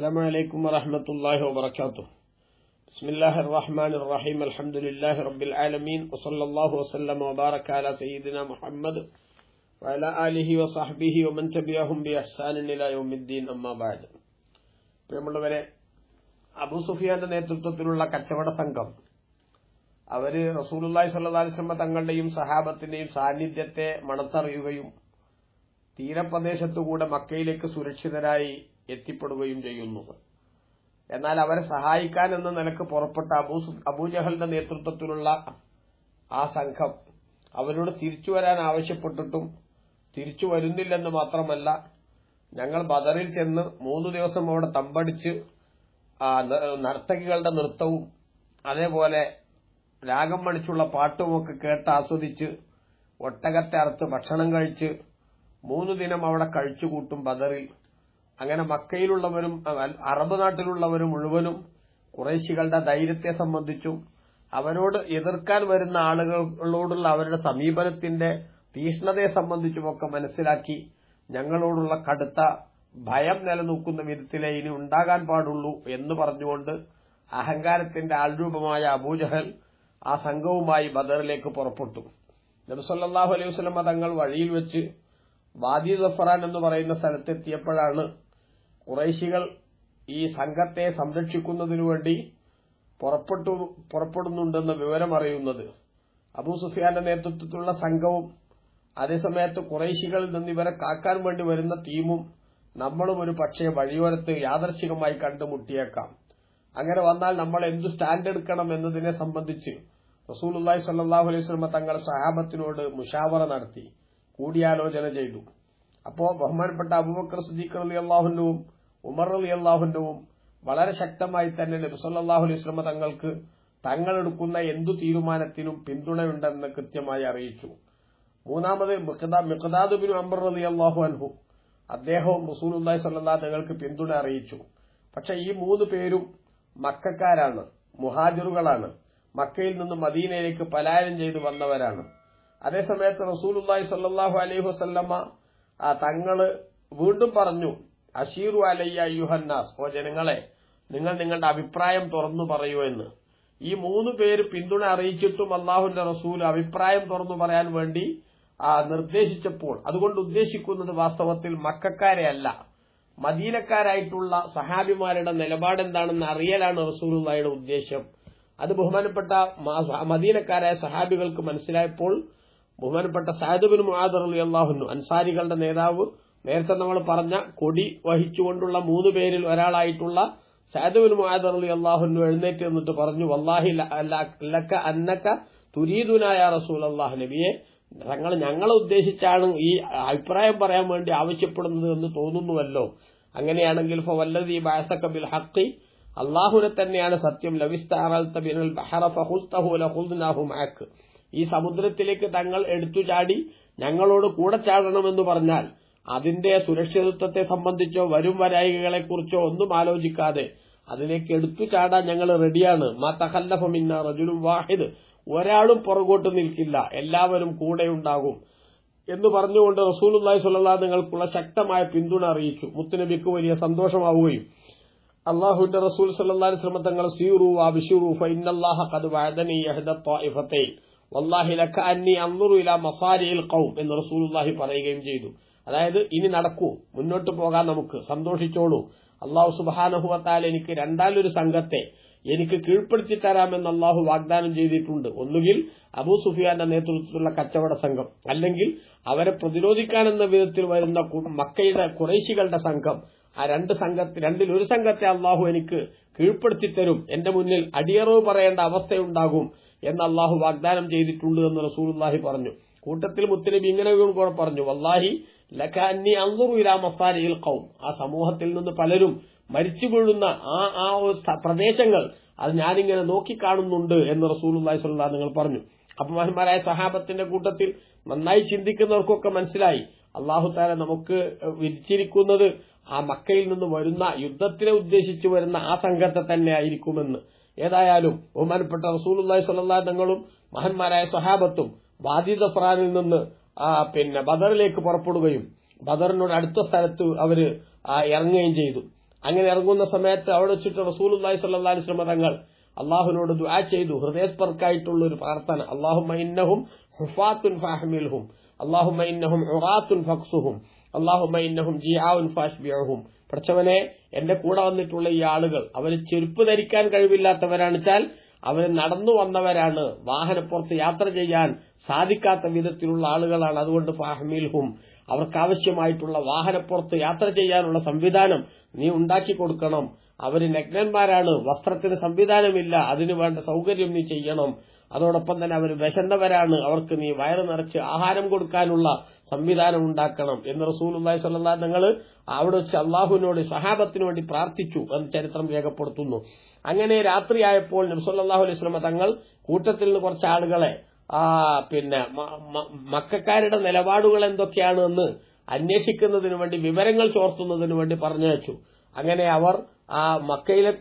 السلام عليكم ورحمة الله وبركاته. بسم الله الرحمن الرحيم. الحمد لله رب العالمين وصلى الله وسلم وبارك على سيدنا محمد وعلى آله وصحبه ومن تبعهم بإحسان إلى يوم الدين. أما بعد. പ്രിയമുള്ളവരെ, അബൂ സുഫിയാന്റെ നേതൃത്വത്തിലുള്ള കച്ചവട സംഘം അവര് റസൂലുള്ളാഹി സ്വല്ലല്ലാഹു അലൈഹി വസല്ലം തങ്ങളുടെയും സഹാബത്തിന്റെയും സാന്നിധ്യത്തെ മണത്തറിയുകയും തീരപ്രദേശത്തുകൂടെ മക്കയിലേക്ക് സുരക്ഷിതരായി എത്തിപ്പെടുകയും ചെയ്യുന്നു. എന്നാൽ അവരെ സഹായിക്കാൻ എന്ന നിലക്ക് പുറപ്പെട്ട അബൂജഹലിന്റെ നേതൃത്വത്തിലുള്ള ആ സംഘം അവരോട് തിരിച്ചു വരാൻ ആവശ്യപ്പെട്ടിട്ടും തിരിച്ചു വരുന്നില്ലെന്ന് മാത്രമല്ല, ഞങ്ങൾ ബദറിൽ ചെന്ന് 3 ദിവസം അവിടെ തമ്പടിച്ച് നർത്തകികളുടെ നൃത്തവും അതേപോലെ രാഗം മണിച്ചുള്ള പാട്ടുമൊക്കെ കേട്ട് ആസ്വദിച്ച് ഒട്ടകത്തെ അറുത്ത് ഭക്ഷണം കഴിച്ച് 3 ദിനം അവിടെ കഴിച്ചുകൂട്ടും ബദറിൽ. അങ്ങനെ മക്കയിലുള്ളവരും അറബ് നാട്ടിലുള്ളവരും മുഴുവനും ഖുറൈശികളുടെ ധൈര്യത്തെ സംബന്ധിച്ചും അവരോട് എതിർക്കാൻ വരുന്ന ആളുകളോടുള്ള അവരുടെ സമീപനത്തിന്റെ തീഷ്ണതയെ സംബന്ധിച്ചുമൊക്കെ മനസ്സിലാക്കി ഞങ്ങളോടുള്ള കടുത്ത ഭയം നിലനിൽക്കുന്ന വിധത്തിലേ ഇനി ഉണ്ടാകാൻ പാടുള്ളൂ എന്ന് പറഞ്ഞുകൊണ്ട് അഹങ്കാരത്തിന്റെ ആൾരൂപമായ അബൂജഹൽ ആ സംഘവുമായി ബദറിലേക്ക് പുറപ്പെട്ടു. നബി സല്ലല്ലാഹു അലൈഹി വസല്ലം തങ്ങൾ വഴിയിൽ വെച്ച് വാദി സഫറാൻ എന്ന് പറയുന്ന സ്ഥലത്തെത്തിയപ്പോഴാണ് ഖുറൈശികൾ ഈ സംഘത്തെ സംരക്ഷിക്കുന്നതിനു വേണ്ടി പുറപ്പെടുന്നുണ്ടെന്ന വിവരം അറിയുന്നത്. അബൂ സുഫിയാന്റെ നേതൃത്വത്തിലുള്ള സംഘവും അതേസമയത്ത് ഖുറൈശികളിൽ നിന്ന് ഇവരെ കാക്കാൻ വേണ്ടി വരുന്ന ടീമും നമ്മളും ഒരു പക്ഷേ വഴിയോരത്ത് യാദർശികമായി കണ്ടുമുട്ടിയേക്കാം. അങ്ങനെ വന്നാൽ നമ്മൾ എന്തു സ്റ്റാൻഡ് എടുക്കണം എന്നതിനെ സംബന്ധിച്ച് റസൂലുള്ളാഹി സ്വല്ലല്ലാഹു അലൈഹി വസല്ലം തങ്ങൾ സഹാബത്തിനോട് മുശാവറ നടത്തി, കൂടിയാലോചന ചെയ്തു. അപ്പോ ബഹുമാനപ്പെട്ട അബൂബക്കർ സിദ്ദീഖ് റളിയല്ലാഹു അൻഹുവും ഉമർ റളിയല്ലാഹു അൻഹുവും വളരെ ശക്തമായി തന്നെ നബി സല്ലല്ലാഹു അലൈഹി വസല്ലം തങ്ങൾക്ക് തങ്ങളെടുക്കുന്ന എന്തു തീരുമാനത്തിനും പിന്തുണയുണ്ടെന്ന് കൃത്യമായി അറിയിച്ചു. മൂന്നാമത് മിഖ്ദാദ് ബിൻ അംർ റളിയല്ലാഹു അൻഹു, അദ്ദേഹവും റസൂലുള്ളാഹി സ്വല്ലല്ലാഹു തങ്ങൾക്ക് പിന്തുണ അറിയിച്ചു. പക്ഷെ ഈ 3 പേരും മക്കക്കാരാണ്, മുഹാജിറുകളാണ്, മക്കയിൽ നിന്ന് മദീനയിലേക്ക് പലായനം ചെയ്തു വന്നവരാണ്. അതേസമയത്ത് റസൂലുള്ളാഹി സ്വല്ലല്ലാഹു അലൈഹി വസല്ലമ തങ്ങള് വീണ്ടും പറഞ്ഞു, അഷീറു അലയ്യ അയ്യുഹന്നാസ്, ഓ ജനങ്ങളെ, നിങ്ങൾ നിങ്ങളുടെ അഭിപ്രായം തുറന്നു പറയൂ എന്ന്. ഈ 3 പേര് പിന്തുണ അറിയിച്ചിട്ടും അള്ളാഹുവിന്റെ റസൂൽ അഭിപ്രായം തുറന്നു പറയാൻ വേണ്ടി നിർദ്ദേശിച്ചപ്പോൾ അതുകൊണ്ട് ഉദ്ദേശിക്കുന്നത് വാസ്തവത്തിൽ മക്കക്കാരെ അല്ല, മദീനക്കാരായിട്ടുള്ള സഹാബിമാരുടെ നിലപാടെന്താണെന്ന് അറിയലാണ് റസൂലുള്ളാഹിയുടെ ഉദ്ദേശം. അത് ബഹുമാനപ്പെട്ട മദീനക്കാരായ സഹാബികൾക്ക് മനസ്സിലായപ്പോൾ ബഹുമാനപ്പെട്ട സഅദ് ബിൻ മുആദ് റളിയല്ലാഹു അൻഹു, അൻസാരികളുടെ നേതാവ്, നേരത്തെ നമ്മൾ പറഞ്ഞ കൊടി വഹിച്ചുകൊണ്ടുള്ള 3 പേരിൽ ഒരാളായിട്ടുള്ള സഅദ് ബിൻ മുആദ് റളിയല്ലാഹു അൻഹു എഴുന്നേറ്റ് നിന്നിട്ട് പറഞ്ഞു, വല്ലാഹി ലക അന്നക തുരീദുനാ യാ റസൂലല്ലാഹ്, നബിയെ, ഞങ്ങളെ ഉദ്ദേശിച്ചാണ് ഈ അഭിപ്രായം പറയാൻ വേണ്ടി ആവശ്യപ്പെടുന്നത് എന്ന് തോന്നുന്നുവല്ലോ. അങ്ങനെയാണെങ്കിൽ ഫവല്ലദീ ബഅസക ബിൽ ഹഖ്, അല്ലാഹുവിനെ തന്നെയാണ് സത്യം, ലവിസ്തഅറൽത ബിൽ ബഹറ ഫഖുൽതഹു ലഖുൽനാഹു മഅക്, ഈ സമുദ്രത്തിലേക്ക് തങ്ങൾ എടുത്തു ചാടി ഞങ്ങളോട് കൂടെ ചാടണമെന്ന് പറഞ്ഞാൽ അതിന്റെ സുരക്ഷിതത്വത്തെ സംബന്ധിച്ചോ വരും വരായികളെക്കുറിച്ചോ ഒന്നും ആലോചിക്കാതെ അതിലേക്ക് എടുത്തു ചാടാൻ ഞങ്ങൾ റെഡിയാണ്. മാ തഖല്ലഫ മിന്നാ റജുലുൻ വാഹിദ്, ഒരാളും പുറകോട്ട് നിൽക്കില്ല, എല്ലാവരും കൂടെയുണ്ടാകും എന്ന് പറഞ്ഞുകൊണ്ട് റസൂലുള്ളാഹി സ്വല്ലല്ലാഹു അലൈഹി വസല്ലമക്കുള്ള ശക്തമായ പിന്തുണ അറിയിച്ചു. മുത്തുനബിക്ക് വലിയ സന്തോഷമാവുകയും അല്ലാഹുവിന്റെ റസൂൽ സ്വല്ലല്ലാഹു അലൈഹി വസല്ലം തങ്ങൾ സീറു വബിശിറു ഫഇന്നല്ലാഹ ഖദ് വഅദനി യഹദ ത്വായിഫതൈൻ വല്ലാഹി ലക അന്നി അൻദുറു ഇലാ മസാരിഇൽ ഖൗം എന്ന് റസൂലുള്ളാഹി പറയുകയും ചെയ്തു. അതായത്, ഇനി നടക്കൂ, മുന്നോട്ട് പോകാൻ, നമുക്ക് സന്തോഷിച്ചോളൂ, അല്ലാഹു സുബ്ഹാനഹു വ തആല എനിക്ക് രണ്ടാലൊരു സംഘത്തെ എനിക്ക് കീഴ്പ്പെടുത്തി തരാമെന്ന് അല്ലാഹു വാഗ്ദാനം ചെയ്തിട്ടുണ്ട്. ഒന്നുകിൽ അബൂ സുഫിയാന്റെ നേതൃത്വത്തിലുള്ള കച്ചവട സംഘം, അല്ലെങ്കിൽ അവരെ പ്രതിരോധിക്കാനെന്ന വിധത്തിൽ വരുന്ന മക്കയുടെ ഖുറൈശികളുടെ സംഘം. ആ രണ്ടിലൊരു സംഘത്തെ അല്ലാഹു എനിക്ക് കീഴ്പ്പെടുത്തി തരും, എന്റെ മുന്നിൽ അടിയറവ് പറയേണ്ട അവസ്ഥയുണ്ടാകും എന്ന് അല്ലാഹു വാഗ്ദാനം ചെയ്തിട്ടുണ്ട് എന്ന് റസൂലുള്ളാഹി പറഞ്ഞു. കൂട്ടത്തിൽ മുത്തുനബി ഇങ്ങനെ കൂടെ പറഞ്ഞു, വല്ലാഹി ലക അന്നി അൻദുറു ഇലാ മസാരിഇൽ ഖൗം, ആ സമൂഹത്തിൽ നിന്ന് പലരും മരിച്ചു വീഴുന്ന ആ പ്രദേശങ്ങൾ അത് ഞാനിങ്ങനെ നോക്കിക്കാണുന്നുണ്ട് എന്ന് റസൂലുള്ളാഹി സ്വല്ലല്ലാഹു അലൈഹി വസല്ലം പറഞ്ഞു. അപമാന്മാരായ സഹാബത്തിന്റെ കൂട്ടത്തിൽ നന്നായി ചിന്തിക്കുന്നവർക്കൊക്കെ മനസ്സിലായി, അല്ലാഹു തആല നമുക്ക് വിധിച്ചിരിക്കുന്നത് ആ മക്കയിൽ നിന്ന് വരുന്ന യുദ്ധത്തിനെ ഉദ്ദേശിച്ചു വരുന്ന ആ സംഘത്തെ തന്നെ ആയിരിക്കുമെന്ന്. ഏതായാലും ബഹുമാനപ്പെട്ട റസൂലുള്ളാഹി സ്വല്ലല്ലാഹു അലൈഹി വസല്ലം തങ്ങളും മഹാന്മാരായ സഹാബത്തും വാദി സഫറാനിൽ നിന്ന് ബദറിലേക്ക് പുറപ്പെടുകയും ബദറിനോട് അടുത്ത സ്ഥലത്ത് അവര് ഇറങ്ങുകയും ചെയ്തു. അങ്ങനെ ഇറങ്ങുന്ന സമയത്ത് അവിടെ വെച്ചിട്ട് റസൂലുള്ളാഹി സ്വല്ലല്ലാഹു അലൈഹി വസല്ലം തങ്ങൾ അള്ളാഹുവിനോട് ദുആ ചെയ്തു, ഹൃദയസ്പർക്കായിട്ടുള്ള ഒരു പ്രാർത്ഥന. അല്ലാഹുമ്മ ഇന്നഹും ഹുഫാത്തുൻ ഫഹ്മിൽഹും, അല്ലാഹുമ്മ ഇന്നഹും ഉറാത്തുൻ ഫക്സുഹും, അല്ലാഹുമ്മ ഇന്നഹും ജിആഉൻ ഫാശ്ബിഉഹും. പഠിച്ചവനെ, എന്റെ കൂടെ വന്നിട്ടുള്ള ഈ ആളുകൾ അവർ ചെരുപ്പ് ധരിക്കാൻ കഴിവില്ലാത്തവരാണെച്ചാൽ അവർ നടന്നു വന്നവരാണ്, വാഹനപ്പുറത്ത് യാത്ര ചെയ്യാൻ സാധിക്കാത്ത വിധത്തിലുള്ള ആളുകളാണ്. അതുകൊണ്ട് ഫഹ്മിൽഹും, അവർക്കാവശ്യമായിട്ടുള്ള വാഹനപ്പുറത്ത് യാത്ര ചെയ്യാനുള്ള സംവിധാനം നീ ഉണ്ടാക്കി കൊടുക്കണം. അവർ നഗ്നന്മാരാണ്, വസ്ത്രത്തിന് സംവിധാനമില്ല, അതിനു വേണ്ട സൗകര്യം നീ ചെയ്യണം. അതോടൊപ്പം തന്നെ അവർ വിശന്നവരാണ്, അവർക്ക് നീ വയറ് നിറച്ച് ആഹാരം കൊടുക്കാനുള്ള സംവിധാനം ഉണ്ടാക്കണം എന്ന് റസൂലുള്ളാഹി സ്വല്ലല്ലാഹു അലൈഹി വസല്ലം അവിടെ വെച്ച് അള്ളാഹുവിനോട് സഹാബത്തിനു വേണ്ടി പ്രാർത്ഥിച്ചു എന്ന് ചരിത്രം രേഖപ്പെടുത്തുന്നു. അങ്ങനെ രാത്രിയായപ്പോൾ നബി സല്ലല്ലാഹു അലൈഹി വസല്ലം തങ്ങൾ കൂട്ടത്തിൽ നിന്ന് കുറച്ച് ആളുകളെ മക്കക്കാരുടെ നിലപാടുകൾ എന്തൊക്കെയാണ് എന്ന് അന്വേഷിക്കുന്നതിനു വേണ്ടി, വിവരങ്ങൾ ചോർത്തുന്നതിനു വേണ്ടി പറഞ്ഞയച്ചു. അങ്ങനെ അവർ ആ മക്കയിലെ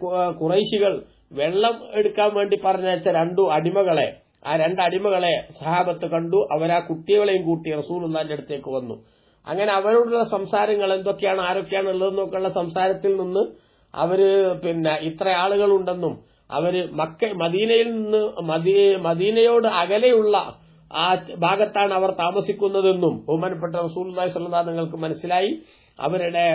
ഖുറൈശികൾ വെള്ളം എടുക്കാൻ വേണ്ടി പറഞ്ഞയച്ച ആ രണ്ട് അടിമകളെ സഹാബത്ത് കണ്ടു. അവരാ കുട്ടികളെയും കൂട്ടി റസൂലുള്ളാഹിന്റെ അടുത്തേക്ക് വന്നു. അങ്ങനെ അവരോടുള്ള സംസാരങ്ങൾ എന്തൊക്കെയാണ്, ആരൊക്കെയാണ് ഉള്ളതെന്നൊക്കെയുള്ള സംസാരത്തിൽ നിന്ന് അവര് ഇത്ര ആളുകളുണ്ടെന്നും അവര് മദീനയിൽ നിന്ന് മദീനയോട് അകലെയുള്ള ആ ഭാഗത്താണ് അവർ താമസിക്കുന്നതെന്നും ബഹുമാനപ്പെട്ട റസൂലുള്ളാഹി സ്വല്ലല്ലാഹു അലൈഹി വസല്ലം മനസ്സിലായി. അവരുടെ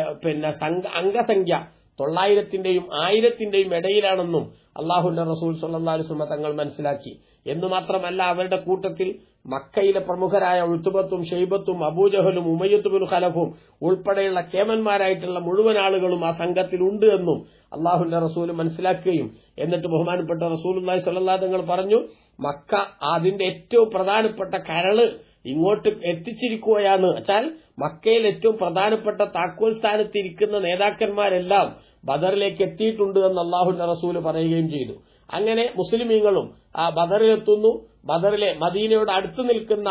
അംഗസംഖ്യ 900-ന്റെയും 1000-ന്റെയും ഇടയിലാണെന്നും അള്ളാഹുവിന്റെ റസൂൽ സ്വല്ലല്ലാഹു അലൈഹി വസല്ലം തങ്ങൾ മനസ്സിലാക്കി. എന്നു മാത്രമല്ല, അവരുടെ കൂട്ടത്തിൽ മക്കയിലെ പ്രമുഖരായ ഉത്ബത്തും ഷൈബത്തും അബൂജഹലും ഉമയ്യത്ത് ബിൻ ഖലഫും ഉൾപ്പെടെയുള്ള കേമന്മാരായിട്ടുള്ള മുഴുവൻ ആളുകളും ആ സംഘത്തിലുണ്ട് എന്നും അള്ളാഹുവിന്റെ റസൂൽ മനസ്സിലാക്കുകയും എന്നിട്ട് ബഹുമാനപ്പെട്ട റസൂലുള്ളാഹി സ്വല്ലല്ലാഹു അലൈഹി വസല്ലം പറഞ്ഞു, മക്ക അതിന്റെ ഏറ്റവും പ്രധാനപ്പെട്ട കരള് ഇങ്ങോട്ട് എത്തിച്ചിരിക്കുകയാണ്. വെച്ചാൽ മക്കയിൽ ഏറ്റവും പ്രധാനപ്പെട്ട താക്കോൽ സ്ഥാനത്തിരിക്കുന്ന നേതാക്കന്മാരെല്ലാം ബദറിലേക്ക് എത്തിയിട്ടുണ്ട് എന്ന് അള്ളാഹുവിന്റെ റസൂല് പറയുകയും ചെയ്തു. അങ്ങനെ മുസ്ലിമീങ്ങളും ആ ബദറിലെത്തുന്നു. ബദറിലെ മദീനയോട് അടുത്ത് നിൽക്കുന്ന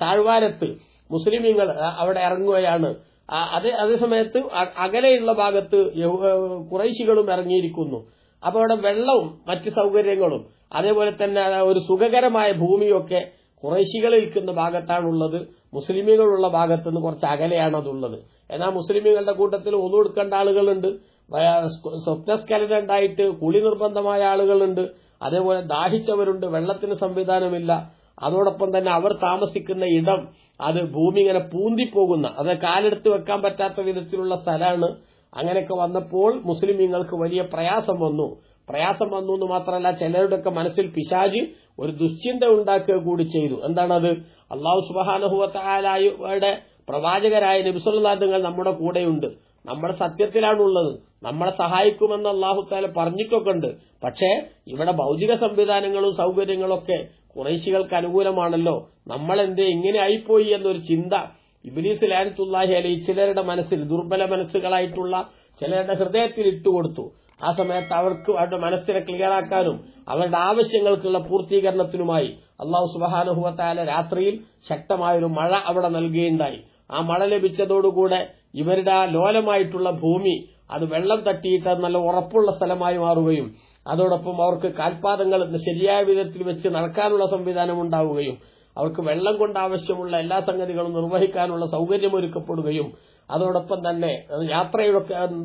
താഴ്വാരത്ത് മുസ്ലിമീങ്ങൾ അവിടെ ഇറങ്ങുകയാണ്. അതേസമയത്ത് അകലെയുള്ള ഭാഗത്ത് ഖുറൈശികളും ഇറങ്ങിയിരിക്കുന്നു. അപ്പൊ അവിടെ വെള്ളവും മറ്റ് സൗകര്യങ്ങളും അതേപോലെ തന്നെ ഒരു സുഖകരമായ ഭൂമിയൊക്കെ ഖുറൈശികൾ നിൽക്കുന്ന ഭാഗത്താണുള്ളത്. മുസ്ലിമീങ്ങളുള്ള ഭാഗത്തുനിന്ന് കുറച്ച് അകലെയാണ് അതുള്ളത്. എന്നാൽ മുസ്ലിമീങ്ങളുടെ കൂട്ടത്തിൽ ഒന്നു കൊടുക്കേണ്ട ആളുകളുണ്ട്, സ്വപ്നസ്ഖലനുണ്ടായിട്ട് കുളി നിർബന്ധമായ ആളുകളുണ്ട്, അതേപോലെ ദാഹിച്ചവരുണ്ട്, വെള്ളത്തിന് സംവിധാനമില്ല. അതോടൊപ്പം തന്നെ അവർ താമസിക്കുന്ന ഇടം അത് ഭൂമി ഇങ്ങനെ പൂന്തിപ്പോകുന്ന, അത് കാലെടുത്ത് വെക്കാൻ പറ്റാത്ത വിധത്തിലുള്ള സ്ഥലമാണ്. അങ്ങനെയൊക്കെ വന്നപ്പോൾ മുസ്ലിമീങ്ങൾക്ക് വലിയ പ്രയാസം വന്നു എന്ന് മാത്രമല്ല, ചിലരുടെയൊക്കെ മനസ്സിൽ പിശാച് ഒരു ദുശ്ചിന്ത ഉണ്ടാക്കുക കൂടി ചെയ്തു. എന്താണത്? അല്ലാഹു സുബ്ഹാനഹു വ തആലയുടെ പ്രവാചകരായ നബി സല്ലല്ലാഹു അലൈഹി വസല്ലം നമ്മുടെ കൂടെയുണ്ട്, നമ്മുടെ സത്യത്തിലാണുള്ളത്, നമ്മളെ സഹായിക്കുമെന്ന് അല്ലാഹു തആല പറഞ്ഞിട്ടൊക്കെ ഉണ്ട്. പക്ഷേ ഇവിടെ ഭൗതിക സംവിധാനങ്ങളും സൗകര്യങ്ങളൊക്കെ ഖുറൈശികൾക്ക് അനുകൂലമാണല്ലോ, നമ്മളെന്തേ ഇങ്ങനെ ആയിപ്പോയി എന്നൊരു ചിന്ത ഇബ്ലീസ് ലഅനത്തുല്ലാഹി അലൈഹി ചിലരുടെ മനസ്സിൽ, ദുർബല മനസ്സുകളായിട്ടുള്ള ചിലരുടെ ഹൃദയത്തിൽ ഇട്ടുകൊടുത്തു. ആ സമയത്ത് അവർക്ക് അവരുടെ മനസ്സിനെ ക്ലിയറാക്കാനും അവരുടെ ആവശ്യങ്ങൾക്കുള്ള പൂർത്തീകരണത്തിനുമായി അല്ലാഹു സുബ്ഹാനഹു വ തആല രാത്രിയിൽ ശക്തമായൊരു മഴ അവിടെ നൽകുകയുണ്ടായി. ആ മഴ ലഭിച്ചതോടുകൂടെ ഇവരുടെ ആ ലോലമായിട്ടുള്ള ഭൂമി അത് വെള്ളം തട്ടിയിട്ട് നല്ല ഉറപ്പുള്ള സ്ഥലമായി മാറുകയും അതോടൊപ്പം അവർക്ക് കാൽപാദങ്ങൾ ശരിയായ വിധത്തിൽ വെച്ച് നടക്കാനുള്ള സംവിധാനം ഉണ്ടാവുകയും അവർക്ക് വെള്ളം കൊണ്ട് ആവശ്യമുള്ള എല്ലാ സംഗതികളും നിർവഹിക്കാനുള്ള സൗകര്യമൊരുക്കപ്പെടുകയും അതോടൊപ്പം തന്നെ യാത്രയുടെ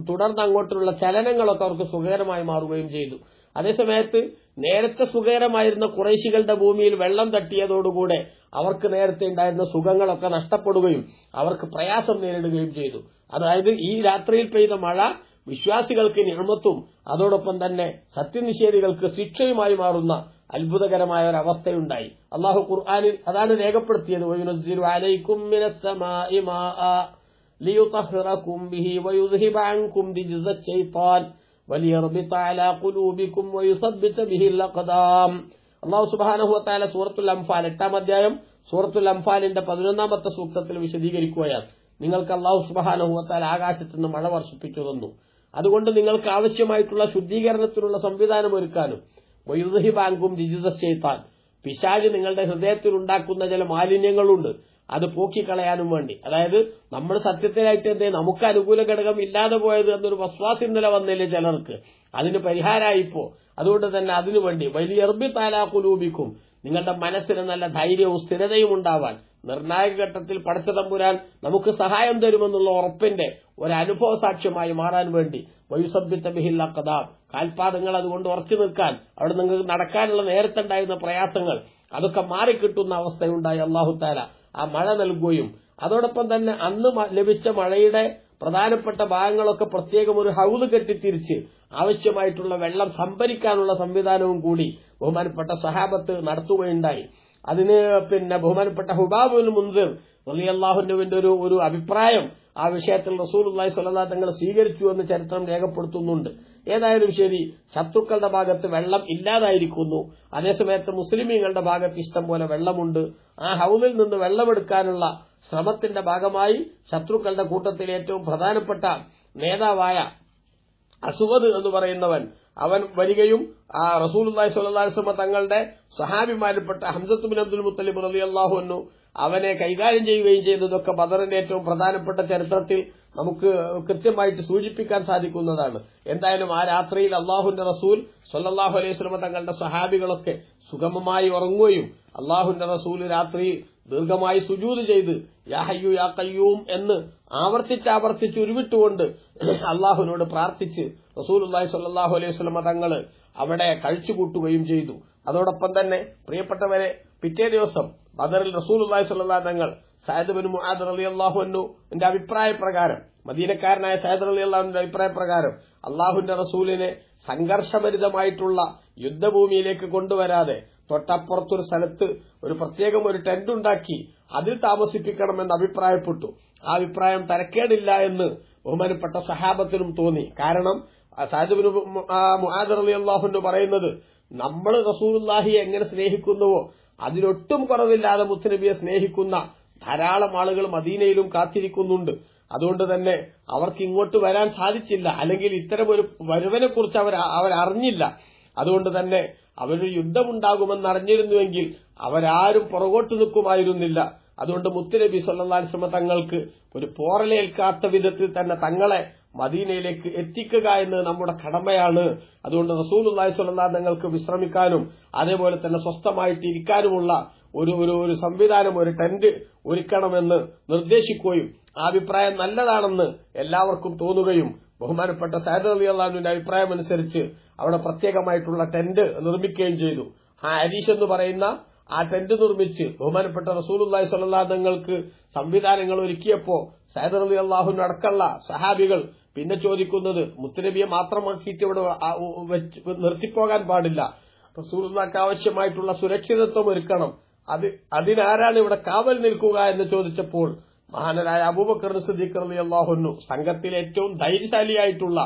തുടർന്ന് അങ്ങോട്ടുള്ള ചലനങ്ങളൊക്കെ അവർക്ക് സുഖകരമായി മാറുകയും ചെയ്തു. അതേസമയത്ത് നേരത്തെ സുഖകരമായിരുന്ന ഖുറൈശികളുടെ ഭൂമിയിൽ വെള്ളം തട്ടിയതോടുകൂടെ അവർക്ക് നേരത്തെ ഉണ്ടായിരുന്ന സുഖങ്ങളൊക്കെ നഷ്ടപ്പെടുകയും അവർക്ക് പ്രയാസം നേരിടുകയും ചെയ്തു. അതായത് ഈ രാത്രിയിൽ പെയ്ത മഴ വിശ്വാസികൾക്ക് നിഅമത്തും അതോടൊപ്പം തന്നെ സത്യനിഷേധികൾക്ക് ശിക്ഷയുമായി മാറുന്ന അത്ഭുതകരമായ ഒരു അവസ്ഥയുണ്ടായി. അല്ലാഹു ഖുർആനിൽ അതാണ് രേഖപ്പെടുത്തിയത്. വയുനസ്സിലു അലൈക്കും മിനസ്സമാഇ മാഅ ലിയുതഹിറകും ബിഹി വയുദ്ഹിബ അൻകും റിജ്സ ശൈത്താൻ വലിയർബിത അലാ ഖുലൂബിക്കും വയുസബ്ബിത ബിഹിൽ അഖദാം. അല്ലാഹു സുബ്ഹാനഹു വ തആല സൂറത്തുൽ അൻഫാൽ 8-ാം അധ്യായം സൂറത്തുൽ അൻഫാലിന്റെ 11-ാമത്തെ സൂക്തത്തിൽ വിശദീകരിക്കുകയാണ്. നിങ്ങൾക്ക് അല്ലാഹു സുബ്ഹാനഹു വ തആല ആകാശത്ത് നിന്ന് മഴ വർഷിപ്പിച്ചു തന്നു, അതുകൊണ്ട് നിങ്ങൾക്ക് ആവശ്യമായിട്ടുള്ള ശുദ്ധീകരണത്തിനുള്ള സംവിധാനം ഒരുക്കാനും വയുദ്ഹിബ അൻകും റിജ്സ ശൈത്താൻ, പിശാച് നിങ്ങളുടെ ഹൃദയത്തിൽ ഉണ്ടാക്കുന്ന ചില മാലിന്യങ്ങളുണ്ട് അത് പോക്കിക്കളയാനും വേണ്ടി. അതായത് നമ്മൾ സത്യത്തിലായിട്ട് എന്തേ നമുക്ക് അനുകൂല ഘടകം ഇല്ലാതെ പോയത് എന്നൊരു വസ്വാസ് ഇന്നലെ വന്നില്ലേ ചിലർക്ക്, അതിന് പരിഹാരമായിപ്പോ. അതുകൊണ്ട് തന്നെ അതിനുവേണ്ടി വലിയ അർബി താലാ ഖുലൂബിക്കും, നിങ്ങളുടെ മനസ്സിന് നല്ല ധൈര്യവും സ്ഥിരതയും ഉണ്ടാവാൻ നിർണായക ഘട്ടത്തിൽ പടച്ച തമ്പുരാൻ നമുക്ക് സഹായം തരുമെന്നുള്ള ഉറപ്പിന്റെ ഒരു അനുഭവ സാക്ഷ്യമായി മാറാൻ വേണ്ടി വയുസബ്ബിത ബിഹിൽ അഖദാം, കാൽപാദങ്ങൾ അതുകൊണ്ട് ഉറച്ചു നിൽക്കാൻ, അവിടെ നിങ്ങൾക്ക് നടക്കാനുള്ള നേരത്തുണ്ടായിരുന്ന പ്രയാസങ്ങൾ അതൊക്കെ മാറിക്കിട്ടുന്ന അവസ്ഥയുണ്ടായി അല്ലാഹു തആല ആ മഴ നൽകുകയും അതോടൊപ്പം തന്നെ അന്ന് ലഭിച്ച മഴയുടെ പ്രധാനപ്പെട്ട ഭാഗങ്ങളൊക്കെ പ്രത്യേകം ഒരു ഹൗദ് കെട്ടിത്തിരിച്ച് ആവശ്യമായിട്ടുള്ള വെള്ളം സംഭരിക്കാനുള്ള സംവിധാനവും കൂടി ബഹുമാനപ്പെട്ട സഹാബത്ത് നടത്തുകയുണ്ടായി. അതിന് ബഹുമാനപ്പെട്ട ഹുബാബ് ബിൻ മുൻസിർ റളിയല്ലാഹു അൻഹുവിന്റെ ഒരു അഭിപ്രായം ആ വിഷയത്തിൽ റസൂലുള്ളാഹി സ്വല്ലല്ലാഹു അലൈഹി വസല്ലം സ്വീകരിച്ചു എന്ന് ചരിത്രം രേഖപ്പെടുത്തുന്നുണ്ട്. ഏതായാലും ശരി, ശത്രുക്കളുടെ ഭാഗത്ത് വെള്ളം ഇല്ലാതായിരിക്കുന്നു, അതേസമയത്ത് മുസ്ലിമീങ്ങളുടെ ഭാഗത്ത് ഇഷ്ടം പോലെ വെള്ളമുണ്ട്. ആ ഹൗദിൽ നിന്ന് വെള്ളമെടുക്കാനുള്ള ശ്രമത്തിന്റെ ഭാഗമായി ശത്രുക്കളുടെ കൂട്ടത്തിൽ ഏറ്റവും പ്രധാനപ്പെട്ട നേതാവായ അസ്വദ് എന്ന് പറയുന്നവൻ അവൻ വരികയും ആ റസൂലുള്ളാഹി സ്വല്ലല്ലാഹു അലൈഹി വസല്ലം തങ്ങളുടെ സ്വഹാബിമാരിൽപ്പെട്ട ഹംസത്ത് ബിൻ അബ്ദുൽ മുത്തലിബ് റളിയല്ലാഹു അൻഹു അവനെ കൈകാര്യം ചെയ്യുകയും ചെയ്തതൊക്കെ ബദറിന്റെ ഏറ്റവും പ്രധാനപ്പെട്ട ചരിത്രത്തിൽ നമുക്ക് കൃത്യമായിട്ട് സൂചിപ്പിക്കാൻ സാധിക്കുന്നതാണ്. എന്തായാലും ആ രാത്രിയിൽ അള്ളാഹുവിന്റെ റസൂൽ സ്വല്ലല്ലാഹു അലൈഹി വസല്ലം തങ്ങളുടെ സ്വഹാബികളൊക്കെ സുഗമമായി ഉറങ്ങുകയും അള്ളാഹുവിന്റെ റസൂൽ രാത്രി ദീർഘമായി സുജൂദ് ചെയ്ത് യാ ഹയ്യു യാ ഖയ്യൂം എന്ന് ആവർത്തിച്ച് ഉരുവിട്ടുകൊണ്ട് അള്ളാഹുവിനോട് പ്രാർത്ഥിച്ച് റസൂലുള്ളാഹി സ്വല്ലല്ലാഹു അലൈഹി വസല്ലം തങ്ങൾ അവിടെ കഴിച്ചുകൂട്ടുകയും ചെയ്തു. അതോടൊപ്പം തന്നെ പ്രിയപ്പെട്ടവരെ, പിറ്റേ ദിവസം ബദറിൽ റസൂലുള്ളാഹി സ്വല്ലല്ലാഹു അലൈഹി വസല്ലം സഅദ് ബിൻ മുആദ് റളിയല്ലാഹു അൻഹുവിന്റെ അഭിപ്രായപ്രകാരം, മദീനക്കാരനായ സഅദ് റളിയല്ലാഹു അൻഹുവിന്റെ അഭിപ്രായപ്രകാരം അള്ളാഹുവിന്റെ റസൂലിനെ സംഘർഷഭരിതമായിട്ടുള്ള യുദ്ധഭൂമിയിലേക്ക് കൊണ്ടുവരാതെ തൊട്ടപ്പുറത്തൊരു സ്ഥലത്ത് ഒരു പ്രത്യേകം ഒരു ടെന്റ് ഉണ്ടാക്കി അതിൽ താമസിപ്പിക്കണമെന്ന് അഭിപ്രായപ്പെട്ടു. ആ അഭിപ്രായം തരക്കേടില്ല എന്ന് ബഹുമാനപ്പെട്ട സഹാബത്തിനും തോന്നി. കാരണം സഅദ് ബിൻ മുആദ് റളിയല്ലാഹു അൻഹു പറയുന്നത്, നമ്മൾ റസൂലുള്ളാഹിയെ എങ്ങനെ സ്നേഹിക്കുന്നുവോ അതിലൊട്ടും കുറവില്ലാതെ മുത്തുനബിയെ സ്നേഹിക്കുന്ന ധാരാളം ആളുകൾ മദീനയിലും കാത്തിരിക്കുന്നുണ്ട്. അതുകൊണ്ട് തന്നെ അവർക്ക് ഇങ്ങോട്ട് വരാൻ സാധിച്ചില്ല, അല്ലെങ്കിൽ ഇത്തരം ഒരു വരവിനെ കുറിച്ച് അവരറിഞ്ഞില്ല. അതുകൊണ്ട് തന്നെ അവരൊരു യുദ്ധമുണ്ടാകുമെന്ന് അറിഞ്ഞിരുന്നുവെങ്കിൽ അവരാരും പുറകോട്ട് നിൽക്കുമായിരുന്നില്ല. അതുകൊണ്ട് മുത്തുനബി സല്ലല്ലാഹു അലൈഹി വസല്ലം തങ്ങൾക്ക് ഒരു പോറലേൽക്കാത്ത വിധത്തിൽ തന്നെ തങ്ങളെ മദീനയിലേക്ക് എത്തിക്കുക എന്നത് നമ്മുടെ കടമയാണ്. അതുകൊണ്ട് റസൂലുള്ളാഹി സ്വല്ലല്ലാഹു അലൈഹി വസല്ലം തങ്ങൾക്ക് വിശ്രമിക്കാനും അതേപോലെ തന്നെ സ്വസ്ഥമായിട്ട് ഇരിക്കാനുമുള്ള ഒരു സംവിധാനം, ഒരു ടെന്റ് ഒരുക്കണമെന്ന് നിർദ്ദേശിക്കുകയും ആ അഭിപ്രായം നല്ലതാണെന്ന് എല്ലാവർക്കും തോന്നുകയും ബഹുമാനപ്പെട്ട സഅദ് റളിയല്ലാഹു അൻഹുവിന്റെ അഭിപ്രായമനുസരിച്ച് അവിടെ പ്രത്യേകമായിട്ടുള്ള ടെന്റ് നിർമ്മിക്കുകയും ചെയ്തു. ആ അരീഷ് എന്ന് പറയുന്ന ആ ടെന്റ് നിർമ്മിച്ച് ബഹുമാനപ്പെട്ട റസൂലുള്ളാഹി സ്വല്ലല്ലാഹു അലൈഹി വസല്ലം തങ്ങൾക്ക് സംവിധാനങ്ങൾ ഒരുക്കിയപ്പോ സഅദ് റളിയല്ലാഹു അൻഹു അടക്കമുള്ള സഹാബികൾ പിന്നെ ചോദിക്കുന്നത്, മുത്തുനബിയെ മാത്രമാക്കിയിട്ട് ഇവിടെ നിർത്തിപ്പോകാൻ പാടില്ല, റസൂലുള്ളാഹിക്ക് ആവശ്യമായിട്ടുള്ള സുരക്ഷിതത്വം ഒരുക്കണം, അതിനാരാണ് ഇവിടെ കാവൽ നിൽക്കുക എന്ന് ചോദിച്ചപ്പോൾ മഹാനരായ അബൂബക്കർ സിദ്ദീഖ് റളിയല്ലാഹു അൻഹു, സംഘത്തിലെ ഏറ്റവും ധൈര്യശാലിയായിട്ടുള്ള